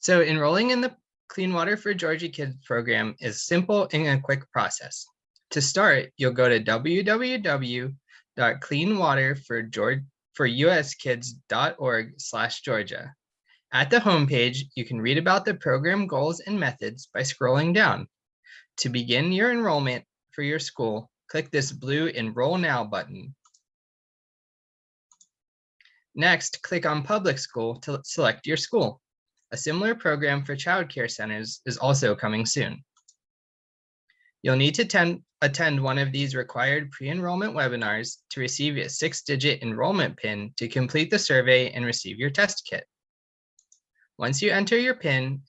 So enrolling in the Clean Water for Georgia Kids program is simple and a quick process. To start, you'll go to www.cleanwaterforuskids.org/Georgia. At the homepage, you can read about the program goals and methods by scrolling down. To begin your enrollment for your school, click this blue Enroll Now button. Next, click on Public School to select your school. A similar program for child care centers is also coming soon. You'll need to attend one of these required pre-enrollment webinars to receive a 6-digit enrollment PIN to complete the survey and receive your test kit. Once you enter your PIN,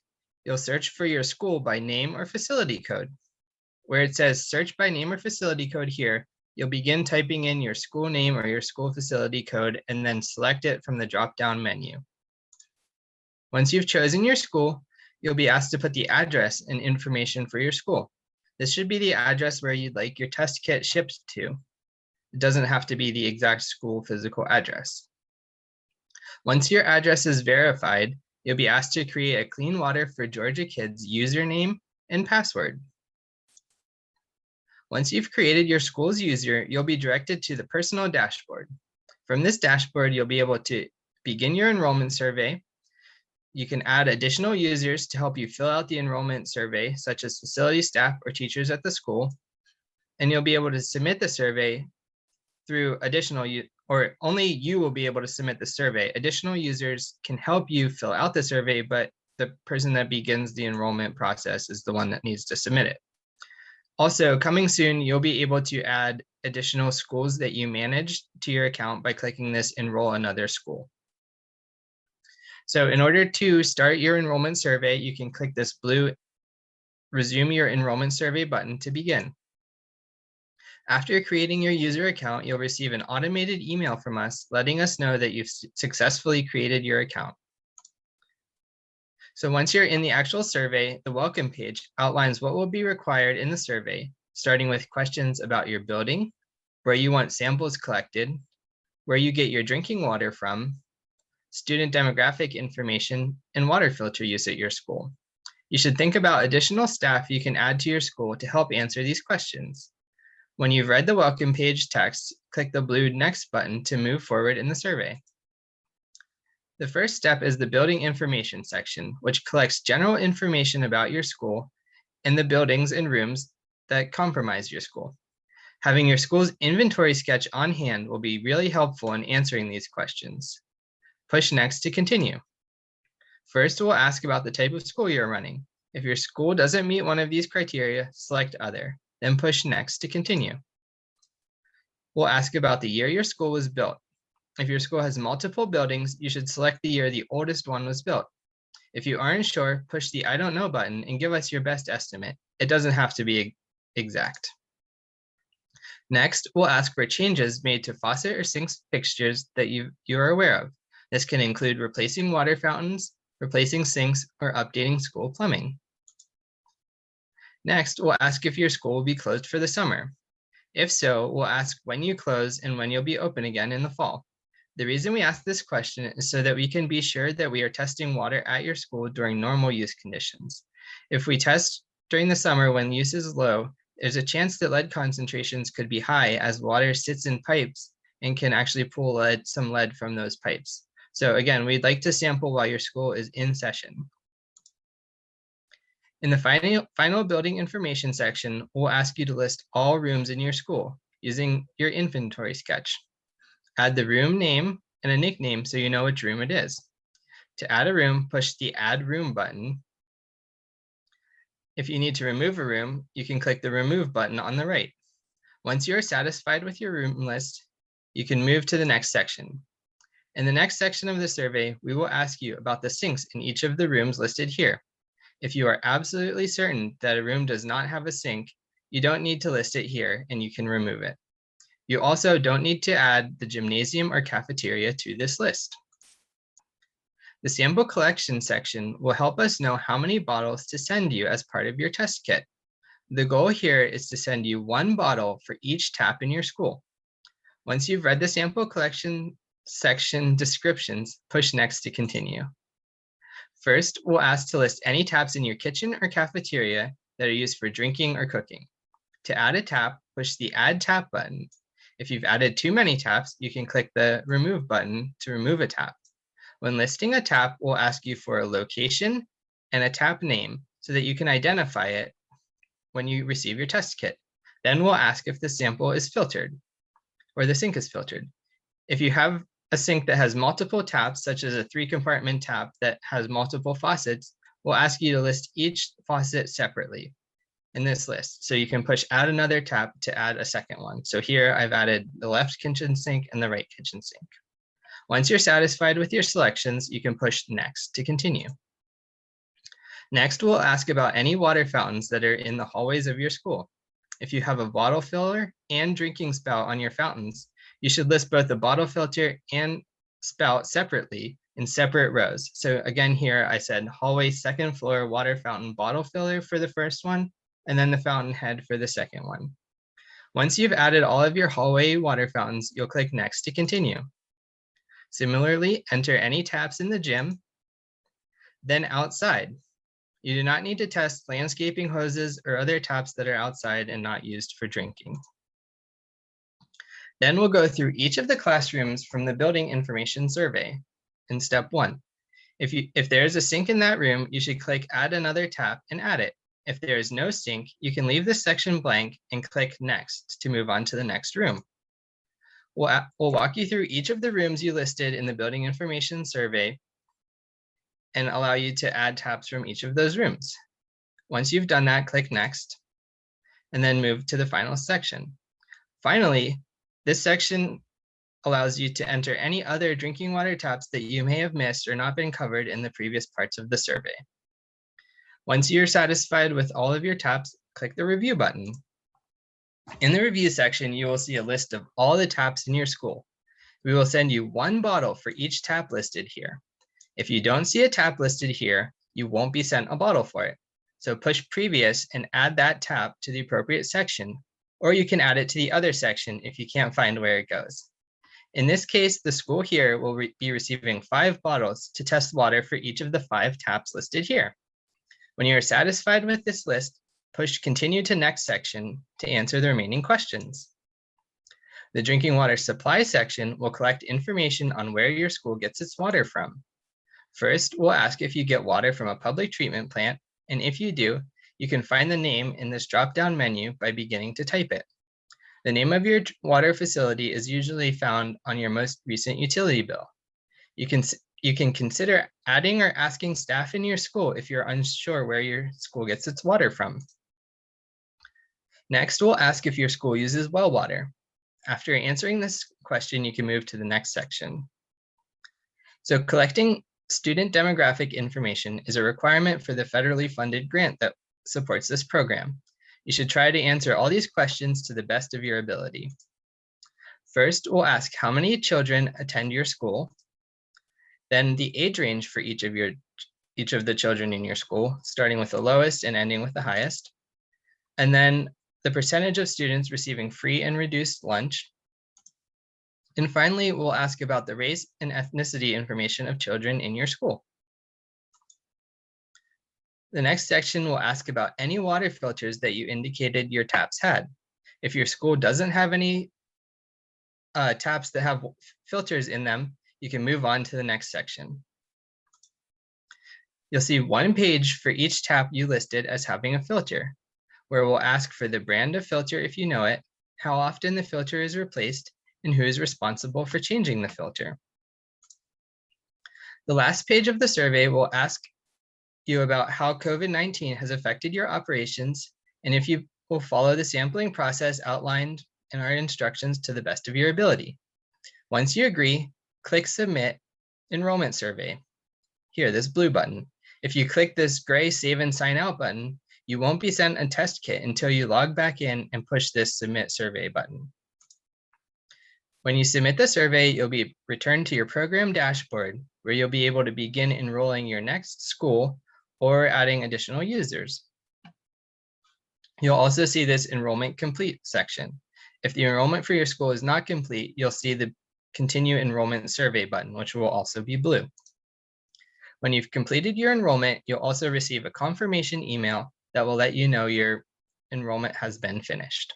you'll search for your school by name or facility code. Where it says search by name or facility code here, you'll begin typing in your school name or your school facility code and then select it from the drop-down menu. Once you've chosen your school, you'll be asked to put the address and information for your school. This should be the address where you'd like your test kit shipped to. It doesn't have to be the exact school physical address. Once your address is verified, you'll be asked to create a Clean Water for Georgia Kids username and password. Once you've created your school's user, you'll be directed to the personal dashboard. From this dashboard, you'll be able to begin your enrollment survey. You can add additional users to help you fill out the enrollment survey, such as facility staff or teachers at the school. And you'll be able to submit the survey through or only you will be able to submit the survey. Additional users can help you fill out the survey, but the person that begins the enrollment process is the one that needs to submit it. Also, coming soon, you'll be able to add additional schools that you manage to your account by clicking this Enroll Another School. So in order to start your enrollment survey, you can click this blue Resume Your Enrollment Survey button to begin. After creating your user account, you'll receive an automated email from us letting us know that you've successfully created your account. So once you're in the actual survey, the welcome page outlines what will be required in the survey, starting with questions about your building, where you want samples collected, where you get your drinking water from, student demographic information, and water filter use at your school. You should think about additional staff you can add to your school to help answer these questions. When you've read the welcome page text, click the blue Next button to move forward in the survey. The first step is the building information section, which collects general information about your school and the buildings and rooms that comprise your school. Having your school's inventory sketch on hand will be really helpful in answering these questions. Push Next to continue. First, we'll ask about the type of school you're running. If your school doesn't meet one of these criteria, select Other, then push Next to continue. We'll ask about the year your school was built. If your school has multiple buildings, you should select the year the oldest one was built. If you aren't sure, push the I don't know button and give us your best estimate. It doesn't have to be exact. Next, we'll ask for changes made to faucet or sink fixtures that you are aware of. This can include replacing water fountains, replacing sinks, or updating school plumbing. Next, we'll ask if your school will be closed for the summer. If so, we'll ask when you close and when you'll be open again in the fall. The reason we ask this question is so that we can be sure that we are testing water at your school during normal use conditions. If we test during the summer when use is low, there's a chance that lead concentrations could be high as water sits in pipes and can actually pull some lead from those pipes. So again, we'd like to sample while your school is in session. In the final building information section, we'll ask you to list all rooms in your school using your inventory sketch. Add the room name and a nickname so you know which room it is. To add a room, push the Add Room button. If you need to remove a room, you can click the Remove button on the right. Once you are satisfied with your room list, you can move to the next section. In the next section of the survey, we will ask you about the sinks in each of the rooms listed here. If you are absolutely certain that a room does not have a sink, you don't need to list it here and you can remove it. You also don't need to add the gymnasium or cafeteria to this list. The sample collection section will help us know how many bottles to send you as part of your test kit. The goal here is to send you 1 bottle for each tap in your school. Once you've read the sample collection section descriptions, push Next to continue. First, we'll ask to list any taps in your kitchen or cafeteria that are used for drinking or cooking. To add a tap, push the Add Tap button. If you've added too many taps, you can click the Remove button to remove a tap. When listing a tap, we'll ask you for a location and a tap name so that you can identify it when you receive your test kit. Then we'll ask if the sample is filtered or the sink is filtered. If you have a sink that has multiple taps, such as a 3-compartment tap that has multiple faucets, we'll ask you to list each faucet separately in this list. So you can push Add Another Tap to add a second one. So here I've added the left kitchen sink and the right kitchen sink. Once you're satisfied with your selections, you can push Next to continue. Next, we'll ask about any water fountains that are in the hallways of your school. If you have a bottle filler and drinking spout on your fountains, you should list both the bottle filter and spout separately in separate rows. So again, here I said hallway 2nd floor water fountain bottle filler for the first one, and then the fountain head for the second one. Once you've added all of your hallway water fountains, you'll click Next to continue. Similarly, enter any taps in the gym, then outside. You do not need to test landscaping hoses or other taps that are outside and not used for drinking. Then we'll go through each of the classrooms from the Building Information Survey in step 1. If there is a sink in that room, you should click Add Another Tap and add it. If there is no sink, you can leave this section blank and click Next to move on to the next room. We'll walk you through each of the rooms you listed in the Building Information Survey and allow you to add taps from each of those rooms. Once you've done that, click Next, and then move to the final section. Finally, this section allows you to enter any other drinking water taps that you may have missed or not been covered in the previous parts of the survey. Once you're satisfied with all of your taps, click the Review button. In the Review section, you will see a list of all the taps in your school. We will send you 1 bottle for each tap listed here. If you don't see a tap listed here, you won't be sent a bottle for it. So push Previous and add that tap to the appropriate section, or you can add it to the other section if you can't find where it goes. In this case, the school here will be receiving 5 bottles to test water for each of the 5 taps listed here. When you are satisfied with this list, push Continue to Next section to answer the remaining questions. The drinking water supply section will collect information on where your school gets its water from. First, we'll ask if you get water from a public treatment plant, and if you do, you can find the name in this drop-down menu by beginning to type it. The name of your water facility is usually found on your most recent utility bill. You can consider adding or asking staff in your school if you're unsure where your school gets its water from. Next, we'll ask if your school uses well water. After answering this question, you can move to the next section. So collecting student demographic information is a requirement for the federally funded grant that supports this program. You should try to answer all these questions to the best of your ability. First, we'll ask how many children attend your school, then the age range for each of the children in your school, starting with the lowest and ending with the highest, and then the percentage of students receiving free and reduced lunch. And finally, we'll ask about the race and ethnicity information of children in your school. The next section will ask about any water filters that you indicated your taps had. If your school doesn't have any taps that have filters in them, you can move on to the next section. You'll see 1 page for each tap you listed as having a filter, where we'll ask for the brand of filter if you know it, how often the filter is replaced, and who is responsible for changing the filter. The last page of the survey will ask you about how COVID-19 has affected your operations and if you will follow the sampling process outlined in our instructions to the best of your ability. Once you agree, click Submit Enrollment Survey. Here, this blue button. If you click this gray Save and Sign Out button, you won't be sent a test kit until you log back in and push this Submit Survey button. When you submit the survey, you'll be returned to your program dashboard, where you'll be able to begin enrolling your next school or adding additional users. You'll also see this Enrollment Complete section. If the enrollment for your school is not complete, you'll see the Continue Enrollment Survey button, which will also be blue. When you've completed your enrollment, you'll also receive a confirmation email that will let you know your enrollment has been finished.